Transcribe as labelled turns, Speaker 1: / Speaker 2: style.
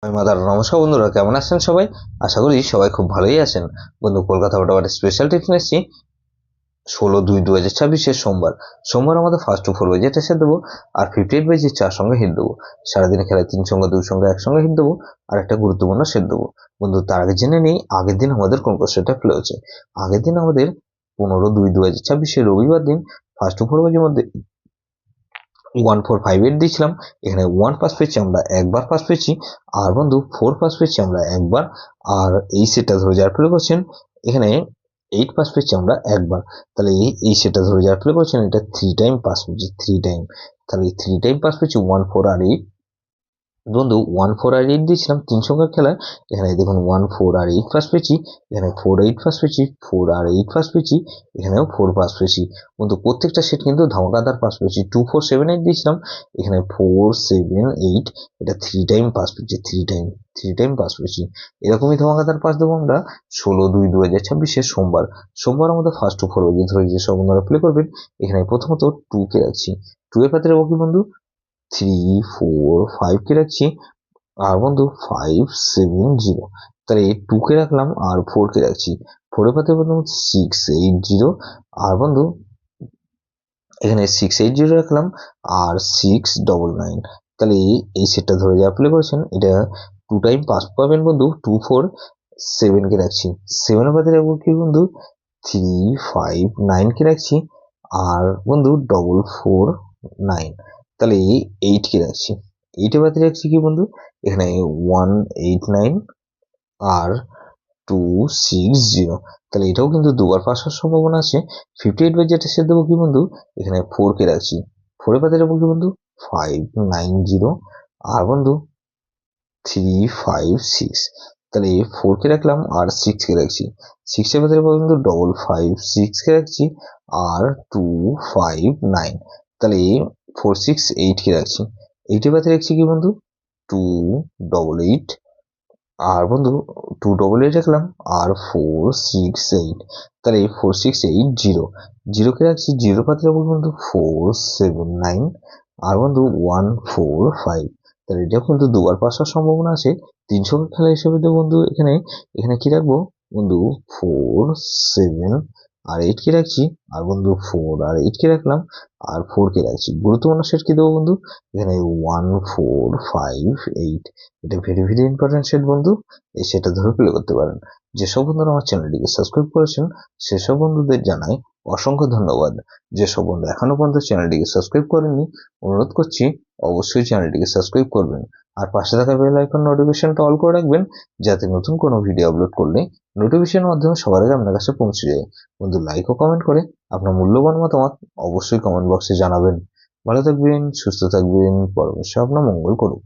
Speaker 1: নমস্কার বন্ধুরা, কেমন আছেন সবাই? আশা করি সবাই খুব ভালোই আছেন। বন্ধু, কলকাতা ওটা স্পেশাল টিপস নিচ্ছি 16/2/2026 সোমবার। সোমবার আমাদের ফার্স্ট টু ফোর বাজে এসে দেবো, আর 58 বাজে 4 সঙ্গে হিট দেবো। সারাদিনে খেলায় 3 সঙ্গে 2 সঙ্গে 1 সঙ্গে হিট দেবো, আর একটা গুরুত্বপূর্ণ সেট দেবো। বন্ধু, তার আগে জেনে নেই আগের দিন আমাদের কোন কোশ্চেনটা প্লে হচ্ছে। আগের দিন আমাদের 15/2/2026 রবিবার দিন ফার্স্ট টু ফোর বাজের মধ্যে 1458 দিয়েছিলাম। এখানে 1 পাস পেয়েছি আমরা একবার পাস পেয়েছি, আর বন্ধু 4 পাস পেয়েছি আমরা একবার। আর এই সেটটা ধরে যার প্লে করছেন এখানে 8 পাস পেয়েছি আমরা একবার। তাহলে এই সেটটা ধরে যার প্লে করছেন এটা 3 টাইম পাস পেয়েছি, 3 টাইম। তাহলে 3 টাইম পাস পেয়েছি 1 4 আর 8। বন্ধু 1 4 আর 8 দিয়েছিলাম 3 সংখ্যার খেলায়। এখানে দেখুন 1 4 আর 8 ফার্স্ট পেয়েছি, এখানে 4 8 ফার্স্ট পেয়েছি, 4 আর 8 ফার্স্ট পেয়েছি, এখানেও 4 পাস পেয়েছি। বন্ধু প্রত্যেকটা সেট কিন্তু ধামাকাদার পাস পেয়েছি। 2 4 7 8 দিয়েছিলাম, এখানে 4 7 8 এটা 3 টাইম পাস পেয়েছি, 3 টাইম পাস পেয়েছি। এরকমই ধামাকাদার পাস দেবো আমরা 16/2/2026 সোমবার। সোমবার আমাদের ফার্স্ট টু ফোর বাজে ধরে যে সব বন্ধুরা প্লে করবেন। এখানে প্রথমত 2 কে রাখছি, 2 এর পাতে রাখবো কি বন্ধু 3 4 5 কে রাখছি, আর বন্ধু 5 7 0। তাহলে 2 কে রাখলাম আর 4 কে রাখছি। 4 এর পাতে বন্ধু 6 8 0, আর বন্ধু এখানে 6 8 0 রাখলাম আর 6 9 9। তাহলে এই সেটটা ধরে যা প্লে করেছেন এটা 2 টাইম পাস পাবেন বন্ধু। 2 4 7 কে রাখছি, 7 এর পাতে রাখবো কি বন্ধু 3 5 9 কে রাখছি, আর বন্ধু 4 4 9। তাহলে 8 কে রাখছি, 8 এর পাতে রাখছি কি বন্ধু এখানে 1 8 9 আর 2 6 0। তাহলে এটাও কিন্তু দুবার পাস হওয়ার সম্ভাবনা আছে। 58 বাই যেটা সেট দেবো কি বন্ধু এখানে 4 কে রাখছি, 4 এর পাতে রাখবো কি বন্ধু 5 9 0, আর বন্ধু 3 5 6। তাহলে 4 কে রাখলাম আর 6 কে রাখছি, 6 এর পাতে রাখবো বন্ধু 5 5 6 কে রাখছি, আর 2 5 9। তাহলে 4 6 8 কে রাখছি, 8 এর পাতে রাখছি কি বন্ধু 2 8 8, আর বন্ধু 2 8 রাখলাম আর 4 6 8। তাহলে 4 6 8 0, 0 কে রাখছি, 0 পাতে রাখবো বন্ধু 4 7 9, আর বন্ধু 1 4 5। তাহলে এটাও কিন্তু দুবার পাস হওয়ার সম্ভাবনা আছে। 3 সংখ্যক খেলা হিসেবে দেবো বন্ধু এখানে এখানে কি রাখবো বন্ধু 4 7 আর 8 কে রাখছি, আর বন্ধু 4 আর 8 কে রাখলাম আর 4 কে রাখছি। গুরুত্বপূর্ণ সেট কি দেবো বন্ধু এখানে 1 4 5 8। এটা ভেরি ভেরি ইম্পর্টেন্ট সেট বন্ধু, এই সেটা ধরে প্লে করতে পারেন। যেসব বন্ধুরা আমার চ্যানেলটিকে সাবস্ক্রাইব করেছেন সেসব বন্ধুদের জানাই অসংখ্য ধন্যবাদ। যেসব বন্ধু এখনো পর্যন্ত চ্যানেলটিকে সাবস্ক্রাইব করেননি অনুরোধ করছি অবশ্যই চ্যানেলটিকে সাবস্ক্রাইব করবেন, আর পাশে থাকা বেল আইকন নোটিফিকেশনটা অল করে রাখবেন, যাতে নতুন কোনো ভিডিও আপলোড করলে নোটিফিকেশনের মাধ্যমে সবার আগে আপনার কাছে পৌঁছে যায়। বন্ধু লাইক ও কমেন্ট করে আপনার মূল্যবান মতামত অবশ্যই কমেন্ট বক্সে জানাবেন। ভালো থাকবেন, সুস্থ থাকবেন, পরমেশ্বর আপনার মঙ্গল করুক।